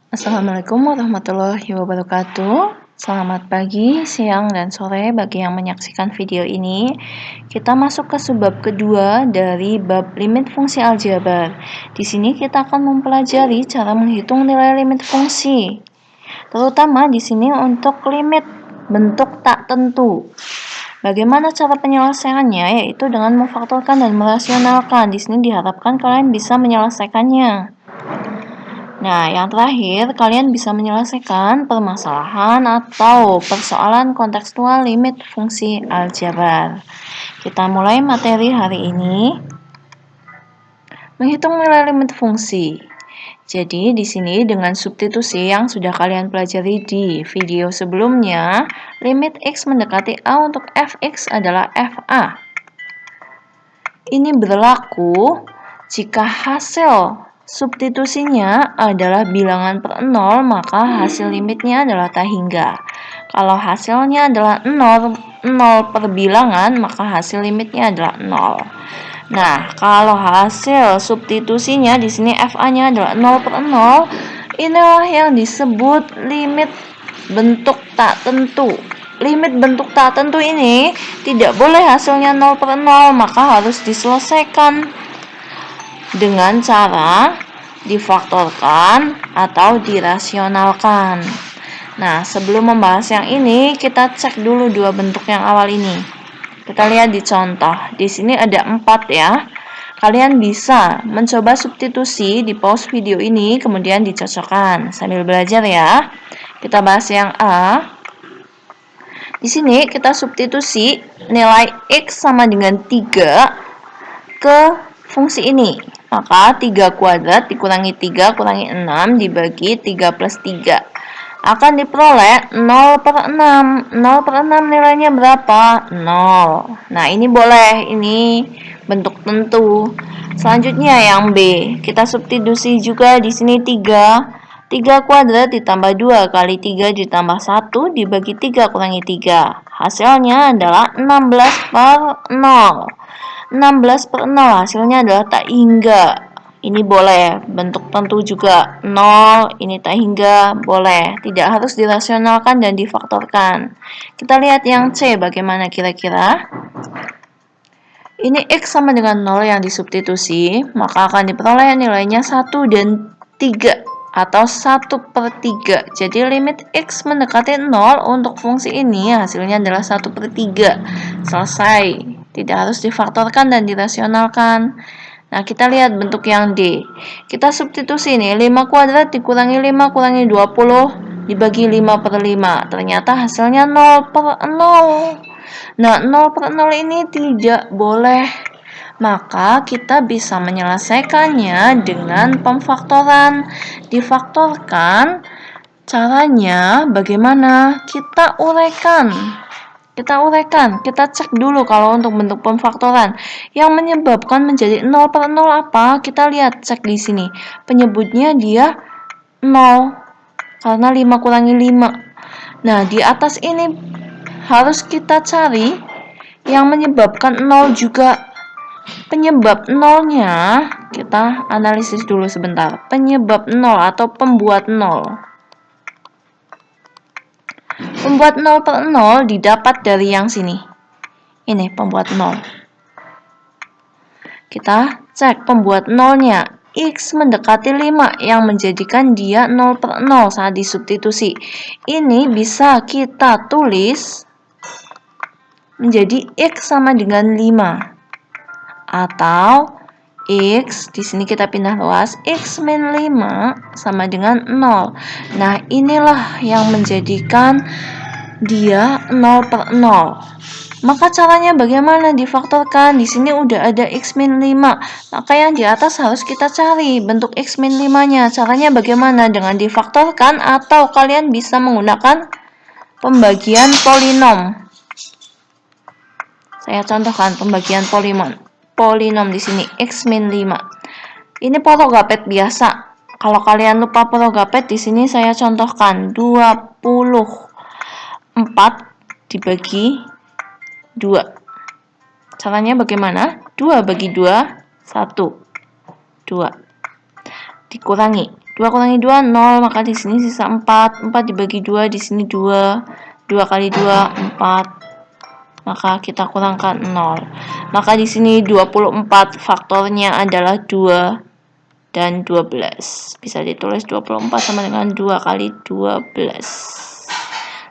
Assalamualaikum warahmatullahi wabarakatuh. Selamat pagi, siang, dan sore bagi yang menyaksikan video ini. Kita masuk ke subbab kedua dari bab limit fungsi aljabar. Di sini kita akan mempelajari cara menghitung nilai limit fungsi. Terutama di sini untuk limit bentuk tak tentu. Bagaimana cara penyelesaiannya? Yaitu dengan memfaktorkan dan merasionalkan. Di sini diharapkan kalian bisa menyelesaikannya. Nah, yang terakhir, kalian bisa menyelesaikan permasalahan atau persoalan kontekstual limit fungsi aljabar. Kita mulai materi hari ini. Menghitung nilai limit fungsi. Jadi, di sini dengan substitusi yang sudah kalian pelajari di video sebelumnya, limit X mendekati A untuk Fx adalah Fa. Ini berlaku jika hasil substitusinya adalah bilangan per 0, maka hasil limitnya adalah tak hingga. Kalau hasilnya adalah 0 per bilangan, maka hasil limitnya adalah 0. Nah, kalau hasil substitusinya di sini FA-nya adalah 0 per 0, inilah yang disebut limit bentuk tak tentu. Limit bentuk tak tentu ini tidak boleh hasilnya 0 per 0, maka harus diselesaikan dengan cara difaktorkan atau dirasionalkan. Nah, sebelum membahas yang ini, kita cek dulu dua bentuk yang awal ini. Kita lihat di contoh. Di sini ada 4 ya. Kalian bisa mencoba substitusi di pause video ini, kemudian dicocokkan sambil belajar ya. Kita bahas yang A. Di sini kita substitusi nilai X sama dengan 3 ke fungsi ini. Maka 3 kuadrat dikurangi 3 kurangi 6 dibagi 3 plus 3. Akan diperoleh 0 per 6. 0 per 6 nilainya berapa? 0. Nah, ini boleh. Ini bentuk tentu. Selanjutnya yang B. Kita substitusi juga di sini 3. 3 kuadrat ditambah 2 kali 3 ditambah 1 dibagi 3 kurangi 3. Hasilnya adalah 16 per 0. 16 per 0 hasilnya adalah tak hingga. Ini boleh, bentuk tentu juga 0, ini tak hingga, boleh. Tidak harus dirasionalkan dan difaktorkan. Kita lihat yang C bagaimana kira-kira. Ini X sama dengan 0 yang disubstitusi, maka akan diperoleh nilainya 1 dan 3 atau 1 per 3. Jadi limit X mendekati 0 untuk fungsi ini hasilnya adalah 1 per 3. Selesai. Tidak harus difaktorkan dan dirasionalkan. Nah, kita lihat bentuk yang D. Kita substitusi ini, 5 kuadrat dikurangi 5 kurangi 20 dibagi 5 per 5. Ternyata hasilnya 0 per 0. Nah, 0 per 0 ini tidak boleh. Maka kita bisa menyelesaikannya dengan pemfaktoran. Difaktorkan, caranya bagaimana? Kita uraikan, kita cek dulu kalau untuk bentuk pemfaktoran. Yang menyebabkan menjadi 0 per 0 apa? Kita lihat, cek di sini. Penyebutnya dia 0, karena 5 kurangi 5. Nah, di atas ini harus kita cari yang menyebabkan 0 juga. Penyebab 0-nya, kita analisis dulu sebentar. Penyebab 0 atau pembuat 0. Pembuat 0 per 0 didapat dari yang sini. Ini pembuat 0. Kita cek pembuat 0-nya. X mendekati 5 yang menjadikan dia 0 per 0 saat disubstitusi. Ini bisa kita tulis menjadi X sama dengan 5. Atau X, di sini kita pindah luas, X min 5 sama dengan 0. Nah, inilah yang menjadikan dia 0 per 0. Maka caranya bagaimana difaktorkan? Di sini udah ada X min 5. Maka yang di atas harus kita cari bentuk X min 5-nya. Caranya bagaimana? Dengan difaktorkan atau kalian bisa menggunakan pembagian polinom. Saya contohkan pembagian polinom di sini X min 5. Ini porogapet biasa. Kalau kalian lupa porogapet, di sini saya contohkan 24 dibagi 2. Caranya bagaimana? 2 bagi 2, 1. 2. Dikurangi. 2 kurangi 2, 0, maka di sini sisa 4. 4 dibagi 2, di sini 2. 2 kali 2, 4. Maka kita kurangkan 0. Maka di sini 24 faktornya adalah 2 dan 12. Bisa ditulis 24 sama dengan 2 kali 12.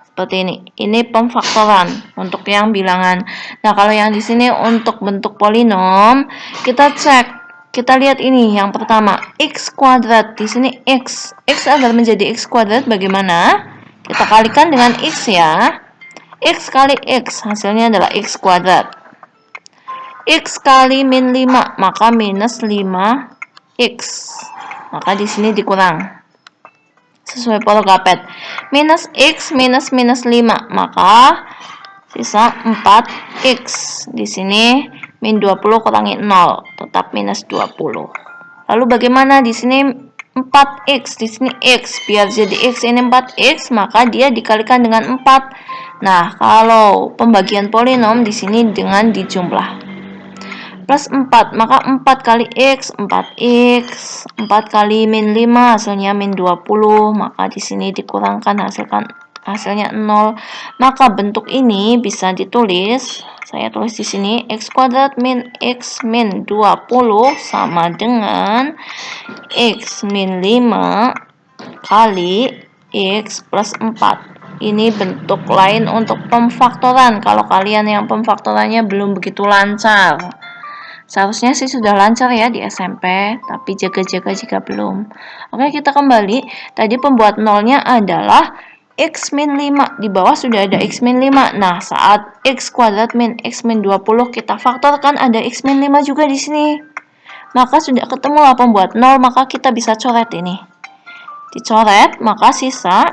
Seperti ini. Ini pemfaktoran untuk yang bilangan. Nah, kalau yang di sini untuk bentuk polinom, kita cek. Kita lihat ini yang pertama, x kuadrat. Di sini x. X agar menjadi x kuadrat bagaimana? Kita kalikan dengan x ya. X kali x hasilnya adalah x kuadrat. X kali min 5, maka minus 5x. Maka di sini dikurang. Sesuai pola Gapet. Minus x minus minus 5, maka sisa 4x. Di sini min 20 kurangi 0, tetap minus 20. Lalu bagaimana di sini 4x, di sini x, biar jadi x ini 4x, maka dia dikalikan dengan 4. Nah, kalau pembagian polinom di sini dengan dijumlah. Plus 4, maka 4 kali x, 4x, 4 kali min 5, hasilnya min 20, maka di sini dikurangkan hasilnya 0. Maka bentuk ini bisa ditulis, saya tulis di sini, x kuadrat min x min 20 sama dengan x min 5 kali x plus 4. Ini bentuk lain untuk pemfaktoran. Kalau kalian yang pemfaktorannya belum begitu lancar, seharusnya sih sudah lancar ya di SMP, tapi jaga-jaga jika belum. Oke, kita kembali. Tadi pembuat nolnya adalah x min 5. Di bawah sudah ada x min 5. Nah, saat x kuadrat min x min 20 kita faktorkan, ada x min 5 juga di sini. Maka sudah ketemu lah pembuat nol, maka kita bisa coret ini. Dicoret, maka sisa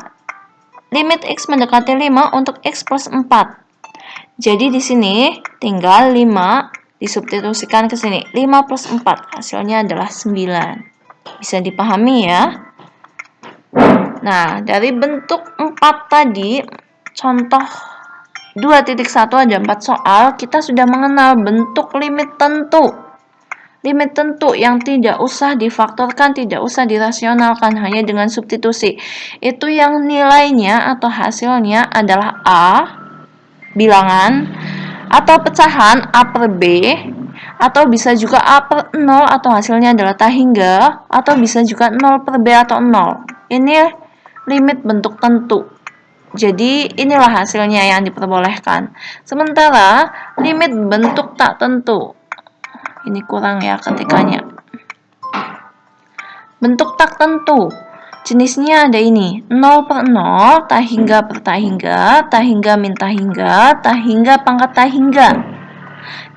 limit x mendekati 5 untuk x plus 4. Jadi di sini tinggal 5 disubstitusikan ke sini. 5 plus 4 hasilnya adalah 9. Bisa dipahami ya? Nah, dari bentuk 4 tadi, contoh 2.1 ada 4 soal, kita sudah mengenal bentuk limit tentu. Limit tentu yang tidak usah difaktorkan, tidak usah dirasionalkan, hanya dengan substitusi. Itu yang nilainya atau hasilnya adalah A, bilangan, atau pecahan A per B, atau bisa juga A per 0 atau hasilnya adalah tak hingga, atau bisa juga 0 per B atau 0. Ini limit bentuk tentu. Jadi inilah hasilnya yang diperbolehkan. Sementara limit bentuk tak tentu, ini kurang ya ketikanya. Bentuk tak tentu, jenisnya ada ini, 0 per 0, tak hingga per tak hingga min tak hingga pangkat tak hingga.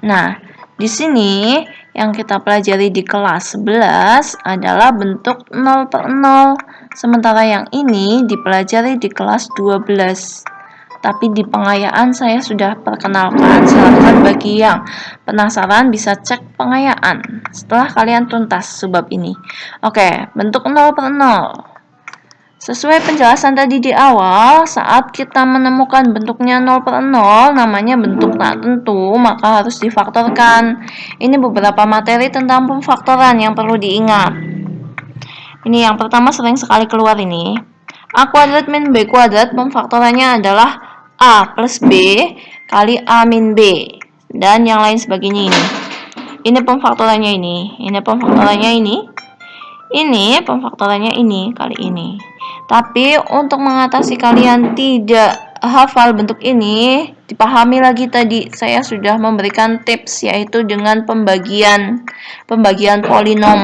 Nah, di sini yang kita pelajari di kelas 11 adalah bentuk 0 per 0. Sementara yang ini dipelajari di kelas 12. Tapi di pengayaan saya sudah perkenalkan. Silakan bagi yang penasaran bisa cek pengayaan setelah kalian tuntas subbab ini. Oke, bentuk 0 per 0. Sesuai penjelasan tadi di awal, saat kita menemukan bentuknya 0 per 0, namanya bentuk tak tentu, maka harus difaktorkan. Ini beberapa materi tentang pemfaktoran yang perlu diingat. Ini yang pertama sering sekali keluar ini. A kuadrat min B kuadrat, pemfaktorannya adalah A plus B kali A min B. Dan yang lain sebagainya ini. Ini pemfaktorannya ini. Ini pemfaktorannya ini. Ini pemfaktorannya ini kali ini. Tapi untuk mengatasi kalian tidak hafal bentuk ini, dipahami lagi tadi saya sudah memberikan tips, yaitu dengan pembagian polinom.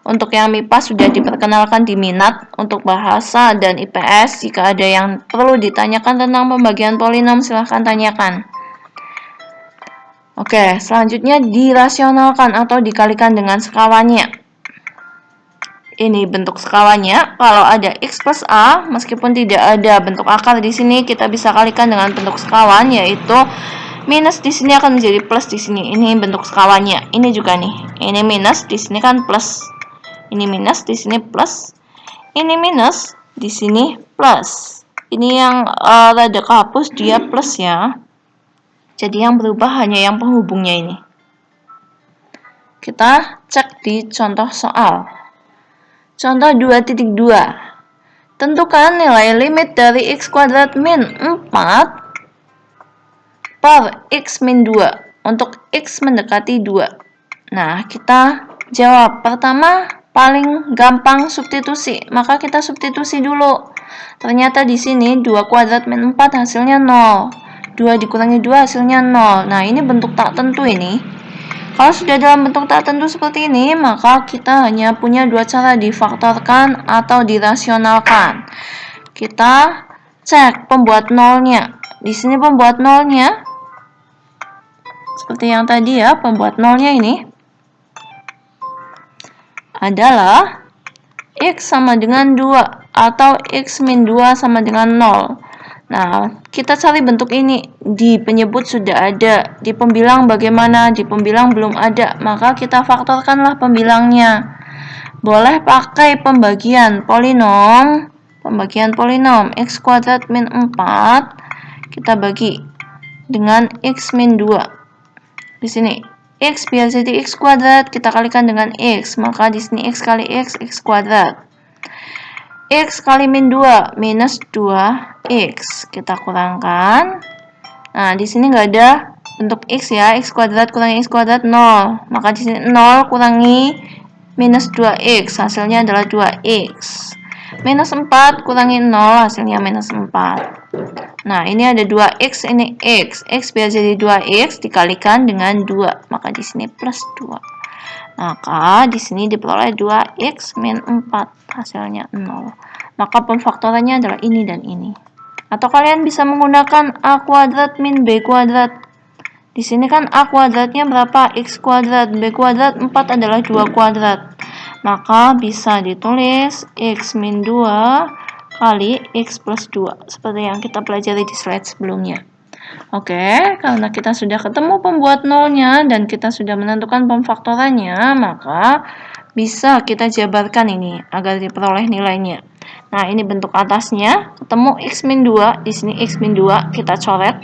Untuk yang MIPA sudah diperkenalkan di minat. Untuk bahasa dan IPS, jika ada yang perlu ditanyakan tentang pembagian polinom, silahkan tanyakan. Oke, selanjutnya dirasionalkan atau dikalikan dengan sekawannya. Ini bentuk sekawannya. Kalau ada x plus a, meskipun tidak ada bentuk akar di sini, kita bisa kalikan dengan bentuk sekawan, yaitu minus di sini akan menjadi plus di sini. Ini bentuk sekawannya. Ini juga nih. Ini minus di sini kan plus. Ini minus di sini plus. Ini minus di sini plus. Ini yang rada kehapus dia plus ya. Jadi yang berubah hanya yang penghubungnya ini. Kita cek di contoh soal. Contoh 2.2. Tentukan nilai limit dari x kuadrat min 4 per x min 2 untuk x mendekati 2. Nah, kita jawab. Pertama, paling gampang substitusi. Maka kita substitusi dulu. Ternyata di sini 2 kuadrat min 4 hasilnya 0. 2 dikurangi 2 hasilnya 0. Nah, ini bentuk tak tentu ini. Kalau sudah dalam bentuk tak tentu seperti ini, maka kita hanya punya dua cara, difaktorkan atau dirasionalkan. Kita cek pembuat nolnya. Di sini pembuat nolnya seperti yang tadi ya, pembuat nolnya ini adalah x sama dengan 2 atau x min 2 sama dengan 0. Nah, kita cari bentuk ini. Di penyebut sudah ada, di pembilang bagaimana? Di pembilang belum ada, maka kita faktorkanlah pembilangnya. Boleh pakai pembagian polinom. Pembagian polinom x kuadrat min 4 kita bagi dengan x min 2. Di sini x biar jadi x kuadrat, kita kalikan dengan x, maka di sini x kali x kuadrat. X kali min 2 minus 2x, kita kurangkan. Nah, di sini nggak ada bentuk x ya, x kuadrat kurangi x kuadrat 0. Maka di sini 0 kurangi minus 2x, hasilnya adalah 2x. Minus 4 kurangi 0, hasilnya minus 4. Nah, ini ada 2x, ini x. X biar jadi 2x dikalikan dengan 2, maka di sini plus 2. Maka di sini diperoleh 2x min 4, hasilnya 0. Maka pemfaktorannya adalah ini dan ini. Atau kalian bisa menggunakan a kuadrat min b kuadrat. Di sini kan a kuadratnya berapa? X kuadrat. B kuadrat 4 adalah 2 kuadrat. Maka bisa ditulis x min 2 kali x plus 2. Seperti yang kita pelajari di slide sebelumnya. Oke, karena kita sudah ketemu pembuat nolnya dan kita sudah menentukan pemfaktorannya, maka bisa kita jabarkan ini agar diperoleh nilainya. Nah, ini bentuk atasnya, ketemu x min 2, di sini x min 2 kita coret.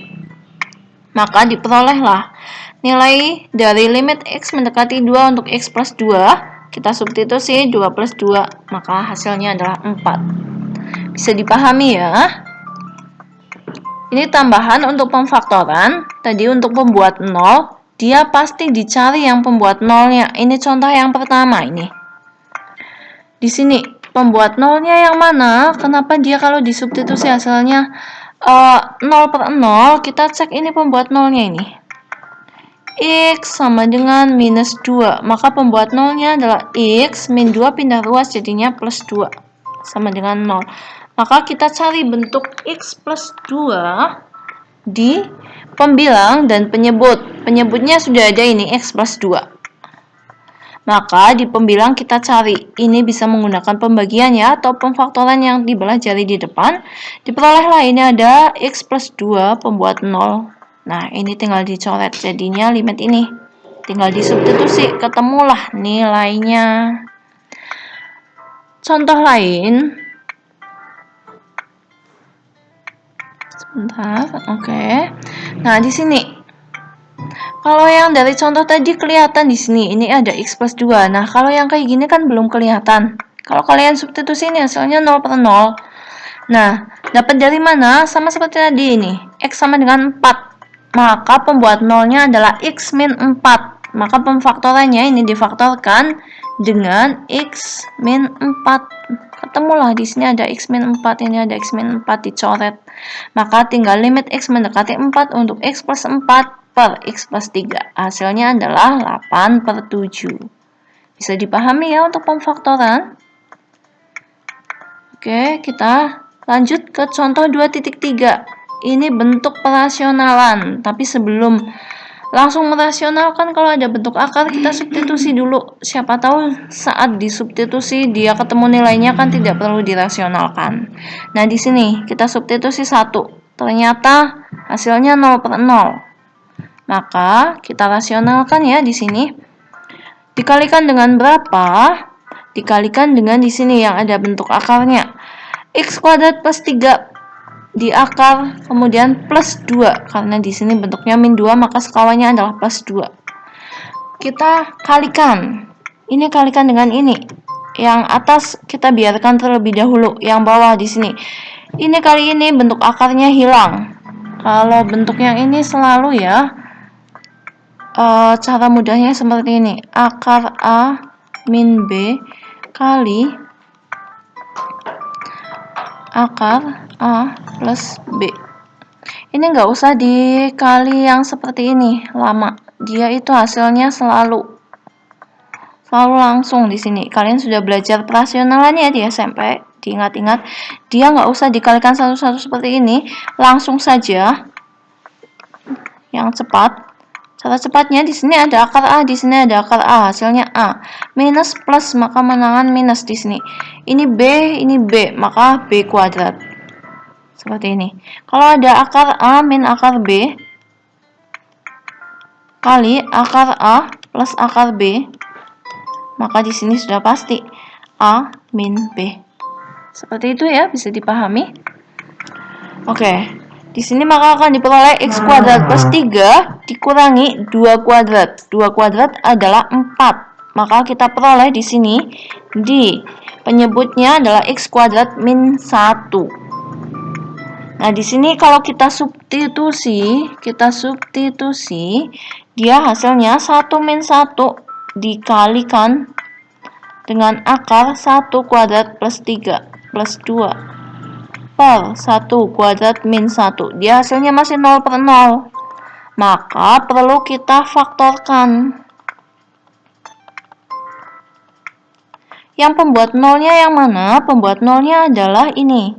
Maka diperolehlah nilai dari limit x mendekati 2 untuk x plus 2. Kita substitusi 2 plus 2, maka hasilnya adalah 4. Bisa dipahami ya? Ini tambahan untuk pemfaktoran. Tadi untuk pembuat 0, dia pasti dicari yang pembuat nolnya. Ini contoh yang pertama ini. Di sini, pembuat nolnya yang mana? Kenapa dia kalau disubstitusi hasilnya 0 per 0? Kita cek ini pembuat nolnya ini. X sama dengan minus 2. Maka pembuat nolnya adalah X min 2 pindah ruas jadinya plus 2. Sama dengan 0. Maka kita cari bentuk x plus 2 di pembilang dan penyebut. Penyebutnya sudah ada ini, x plus 2. Maka di pembilang kita cari. Ini bisa menggunakan pembagian ya, atau pemfaktoran yang dibelah jari di depan. Diperolehlah ini ada x plus 2 pembuat 0. Nah, ini tinggal dicoret. Jadinya limit ini. Tinggal disubstitusi, ketemulah nilainya. Contoh lain. Sebentar, oke. Nah, di sini kalau yang dari contoh tadi kelihatan di sini, ini ada x plus 2. Nah, kalau yang kayak gini kan belum kelihatan. Kalau kalian substitusi ini hasilnya 0 per 0. Nah, dapat dari mana? Sama seperti tadi ini, x sama dengan 4. Maka pembuat nolnya adalah x min 4. Maka pemfaktorannya ini difaktorkan dengan x min 4. Ketemulah di sini ada x min 4, ini ada x min 4 dicoret. Maka tinggal limit x mendekati 4 untuk x plus 4 per x plus 3. Hasilnya adalah 8 per 7. Bisa dipahami ya untuk pemfaktoran? Oke, kita lanjut ke contoh 2.3. Ini bentuk perasionalan, tapi sebelum langsung merasionalkan, kalau ada bentuk akar kita substitusi dulu. Siapa tahu saat disubstitusi dia ketemu nilainya kan tidak perlu dirasionalkan. Nah, di sini kita substitusi 1. Ternyata hasilnya 0 per 0. Maka kita rasionalkan ya di sini. Dikalikan dengan berapa? Dikalikan dengan di sini yang ada bentuk akarnya. X kuadrat plus 3 di akar, kemudian plus 2. Karena di sini bentuknya min 2, maka sekawannya adalah plus 2. Kita kalikan. Ini kalikan dengan ini. Yang atas kita biarkan terlebih dahulu, yang bawah di sini. Ini kali ini bentuk akarnya hilang. Kalau bentuk yang ini selalu ya, cara mudahnya seperti ini. Akar A min B kali akar A plus B. Ini nggak usah dikali yang seperti ini, lama. Dia itu hasilnya selalu langsung di sini. Kalian sudah belajar perasionalan ya di SMP. Diingat-ingat, dia nggak usah dikalikan satu-satu seperti ini, langsung saja. Yang cepat. Cara cepatnya di sini ada akar A, di sini ada akar A, hasilnya A. Minus plus, maka menangan minus di sini. Ini B, maka B kuadrat. Seperti ini. Kalau ada akar A min akar B kali akar A plus akar B, maka di sini sudah pasti A min B. Seperti itu ya, bisa dipahami. Oke. Di sini maka akan diperoleh x kuadrat plus 3 dikurangi 2 kuadrat. 2 kuadrat adalah 4. Maka kita peroleh di sini di penyebutnya adalah x kuadrat min 1. Nah, di sini kalau kita substitusi, dia hasilnya 1 min 1 dikalikan dengan akar 1 kuadrat plus 3 plus 2 per 1 kuadrat min 1. Dia hasilnya masih 0/0. Maka perlu kita faktorkan. Yang pembuat nolnya yang mana? Pembuat nolnya adalah ini.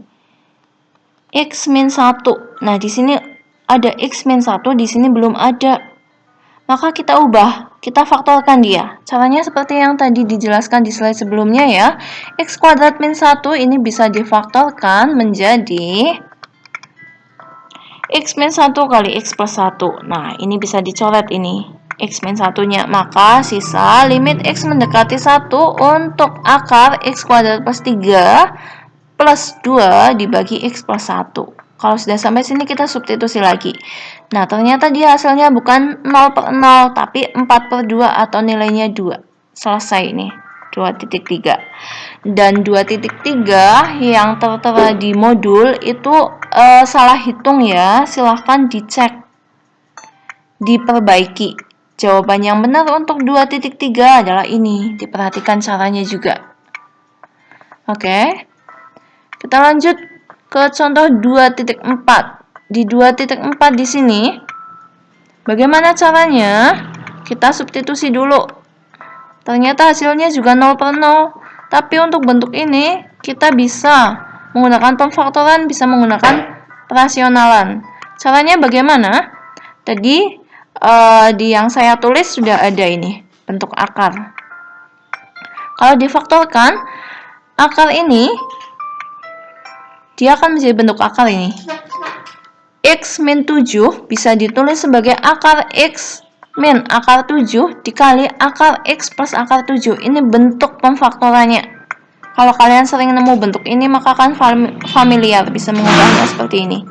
X min 1. Nah, di sini ada X min 1, di sini belum ada. Maka kita ubah, kita faktorkan dia. Caranya seperti yang tadi dijelaskan di slide sebelumnya ya. X kuadrat min 1 ini bisa difaktorkan menjadi X min 1 kali X plus 1. Nah, ini bisa dicoret ini. X min 1-nya. Maka sisa limit X mendekati 1 untuk akar X kuadrat plus 3 plus 2 dibagi X plus 1. Kalau sudah sampai sini kita substitusi lagi. Nah, ternyata dia hasilnya bukan 0/0, tapi 4/2 atau nilainya 2. Selesai ini, 2.3. Dan 2.3 yang tertera di modul itu salah hitung ya. Silahkan dicek, diperbaiki. Jawaban yang benar untuk 2.3 adalah ini. Diperhatikan caranya juga. Oke. Kita lanjut ke contoh 2.4. Di 2.4 di sini, bagaimana caranya? Kita substitusi dulu. Ternyata hasilnya juga 0/0. Tapi untuk bentuk ini, kita bisa menggunakan pemfaktoran, bisa menggunakan perasionalan. Caranya bagaimana? Tadi di yang saya tulis sudah ada ini, bentuk akar. Kalau difaktorkan, akar ini dia akan menjadi bentuk akar ini. X min 7 bisa ditulis sebagai akar X min akar 7 dikali akar X plus akar 7. Ini bentuk pemfaktorannya. Kalau kalian sering nemu bentuk ini, maka akan familiar, bisa mengubahnya seperti ini.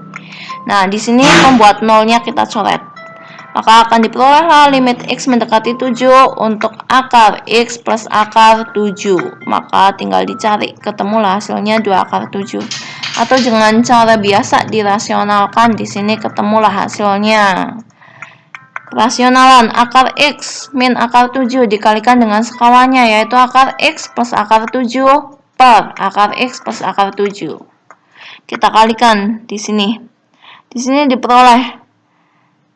Nah, di sini pembuat nolnya kita coret. Maka akan diperoleh limit X mendekati 7 untuk akar X plus akar 7. Maka tinggal dicari, ketemulah hasilnya 2 akar 7. Atau dengan cara biasa dirasionalkan, di sini ketemulah hasilnya. Rasionalan akar X min akar 7 dikalikan dengan sekawannya, yaitu akar X plus akar 7 per akar X plus akar 7. Kita kalikan di sini. Di sini diperoleh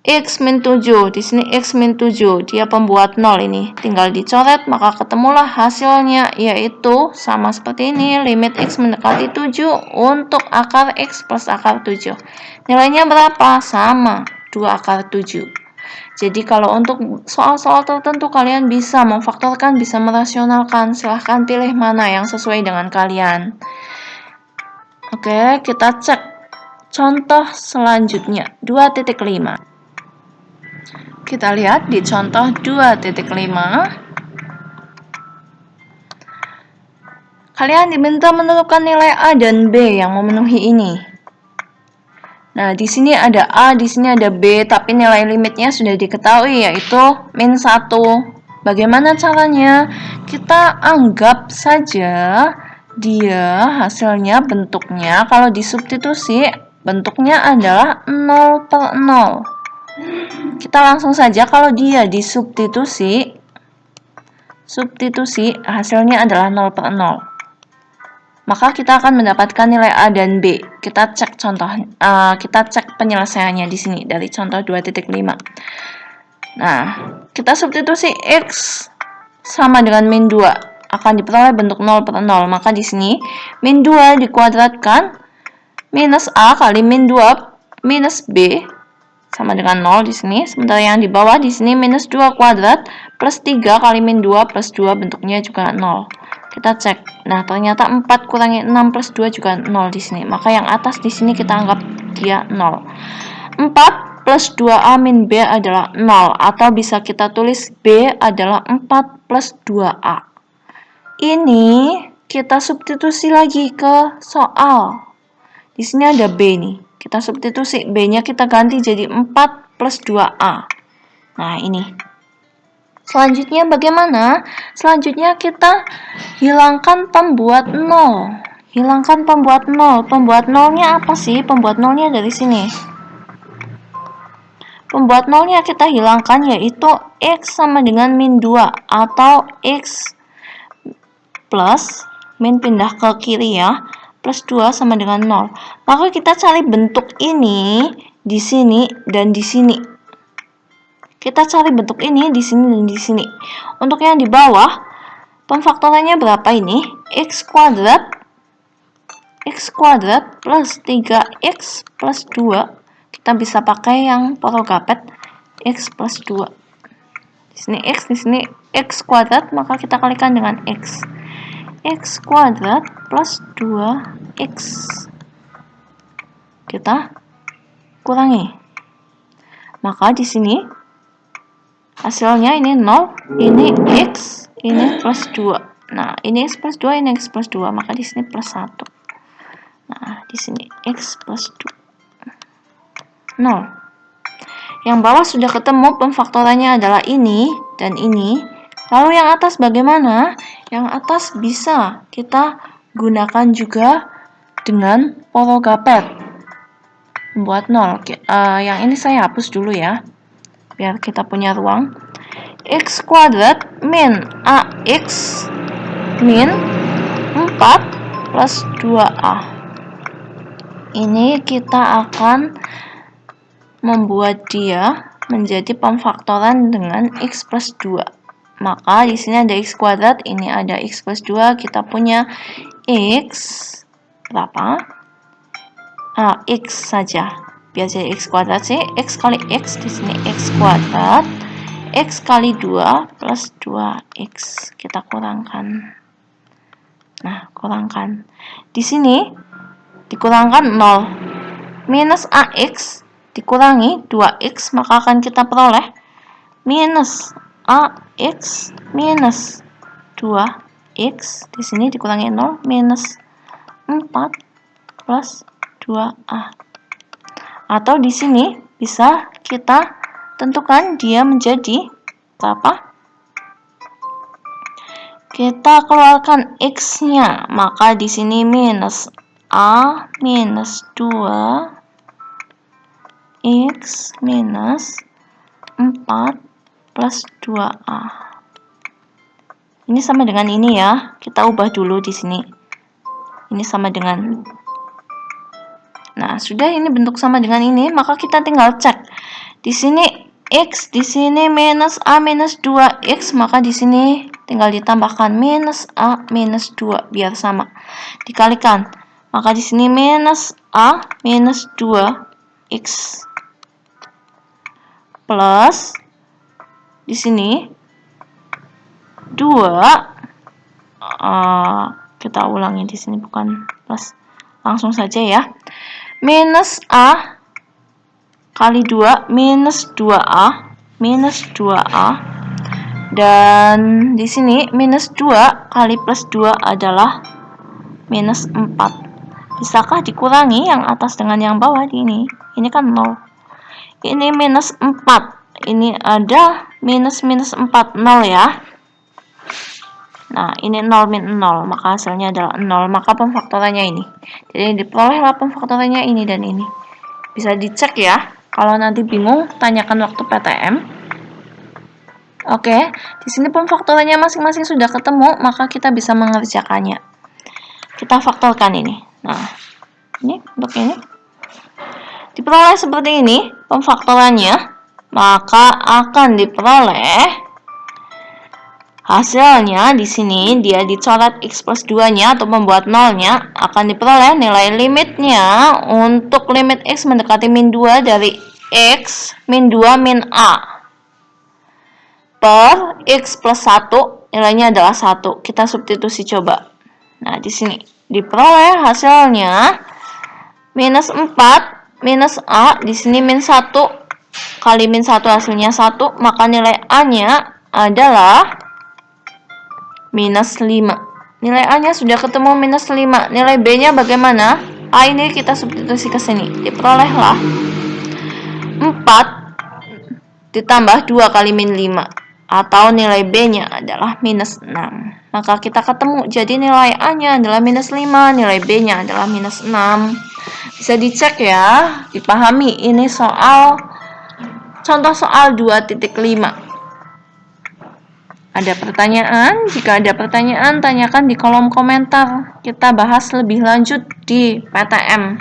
X min 7, di sini X min 7, dia pembuat 0 ini. Tinggal dicoret, maka ketemulah hasilnya, yaitu sama seperti ini, limit X mendekati 7 untuk akar X plus akar 7. Nilainya berapa? Sama, 2 akar 7. Jadi kalau untuk soal-soal tertentu kalian bisa memfaktorkan, bisa merasionalkan. Silahkan pilih mana yang sesuai dengan kalian. Oke, kita cek contoh selanjutnya, 2.5. Kita lihat di contoh 2.5. Kalian diminta menentukan nilai A dan B yang memenuhi ini. Nah, di sini ada A, di sini ada B, tapi nilai limitnya sudah diketahui, yaitu min 1, Bagaimana caranya? Kita anggap saja dia hasilnya bentuknya kalau disubstitusi bentuknya adalah 0/0. Kita langsung saja kalau dia disubstitusi hasilnya adalah 0/0. Maka kita akan mendapatkan nilai A dan B. Kita cek penyelesaiannya di sini dari contoh 2.5. Nah, kita substitusi X sama dengan min 2 akan diperoleh bentuk 0/0. Maka di sini min 2 dikuadratkan minus A kali min 2 minus B sama dengan 0 di sini. Sementara yang di bawah di sini minus 2 kuadrat plus 3 kali min 2 plus 2 bentuknya juga 0. Kita cek. Nah, ternyata 4 kurangi 6 plus 2 juga 0 di sini. Maka yang atas di sini kita anggap dia 0. 4 plus 2A min B adalah 0. Atau bisa kita tulis B adalah 4 plus 2A. Ini kita substitusi lagi ke soal. Di sini ada B nih. Kita substitusi B-nya kita ganti jadi 4 plus 2A. Nah, ini. Selanjutnya bagaimana? Selanjutnya kita hilangkan pembuat 0. Hilangkan pembuat 0. Pembuat 0-nya apa sih? Pembuat 0-nya dari sini. Pembuat 0-nya kita hilangkan yaitu X sama dengan min 2 atau X plus min pindah ke kiri ya. Plus 2 sama dengan 0. Maka kita cari bentuk ini di sini dan di sini. Kita cari bentuk ini di sini dan di sini. Untuk yang di bawah, pemfaktorannya berapa ini? X kuadrat plus 3X plus 2. Kita bisa pakai yang porogapet X plus 2. Di sini X, di sini X kuadrat, maka kita kalikan dengan X. X kuadrat plus 2X. Kita kurangi. Maka di sini hasilnya ini 0, ini X, ini plus 2. Nah, ini X plus 2, ini X plus 2, maka di sini plus 1. Nah, di sini X plus 2. 0. Yang bawah sudah ketemu pemfaktorannya adalah ini dan ini. Lalu yang atas bagaimana? Yang atas bisa kita gunakan juga dengan porogapet. Membuat 0. Yang ini saya hapus dulu ya, biar kita punya ruang. X kuadrat min AX min 4 plus 2A. Ini kita akan membuat dia menjadi pemfaktoran dengan X plus 2. Maka di sini ada X kuadrat, ini ada X plus 2, kita punya X berapa? X saja. Biar jadi X kuadrat sih, X kali X, di sini X kuadrat, X kali 2 plus 2X. Kita kurangkan. Nah, kurangkan. Di sini dikurangkan 0. Minus AX dikurangi 2X, maka akan kita peroleh minus AX minus 2X. Di sini dikurangi 0, minus 4 plus 2A. Atau di sini bisa kita tentukan dia menjadi berapa? Kita keluarkan X-nya, maka di sini minus A minus 2X minus 4 plus 2A. Ini sama dengan ini ya. Kita ubah dulu di sini. Ini sama dengan. Nah, sudah ini bentuk sama dengan ini, maka kita tinggal cek. Di sini X, di sini minus A minus 2X, maka di sini tinggal ditambahkan minus A minus 2 biar sama. Dikalikan. Maka di sini minus A minus 2X plus di sini 2, kita ulangi di sini bukan plus, langsung saja ya. Minus A kali 2 minus 2A minus 2A, dan di sini minus 2 kali plus 2 adalah minus 4. Bisakah dikurangi yang atas dengan yang bawah di ini? Ini kan 0. Ini minus 4. Ini ada minus 4, 0 ya. Nah, ini 0 min 0, maka hasilnya adalah 0, maka pemfaktorannya ini. Jadi diperolehlah pemfaktorannya ini dan ini. Bisa dicek ya, kalau nanti bingung, tanyakan waktu PTM. Oke, di sini pemfaktorannya masing-masing sudah ketemu, maka kita bisa mengerjakannya. Kita faktorkan ini. Nah, ini untuk ini. Diperoleh seperti ini, pemfaktorannya, maka akan diperoleh hasilnya di sini dia dicoret x plus 2-nya atau membuat nolnya akan diperoleh nilai limitnya untuk limit x mendekati min 2 dari x min 2 min a per x plus 1 nilainya adalah 1. Kita substitusi coba. Nah, di sini diperoleh hasilnya minus 4 minus a, di sini min 1 kali min 1 hasilnya 1, maka nilai a-nya adalah minus 5. Nilai A-nya sudah ketemu minus 5. Nilai B-nya bagaimana? A ini kita substitusi ke sini. Diperolehlah 4 ditambah 2 kali min 5. Atau nilai B-nya adalah minus 6. Maka kita ketemu. Jadi nilai A-nya adalah minus 5. Nilai B-nya adalah minus 6. Bisa dicek ya. Dipahami. Ini soal contoh soal 2.5. Ada pertanyaan? Jika ada pertanyaan, tanyakan di kolom komentar. Kita bahas lebih lanjut di PTM.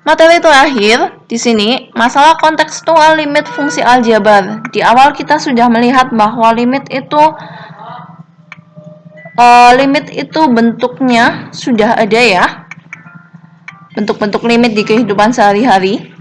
Materi terakhir di sini, masalah kontekstual limit fungsi aljabar. Di awal kita sudah melihat bahwa limit itu bentuknya sudah ada ya. Bentuk-bentuk limit di kehidupan sehari-hari.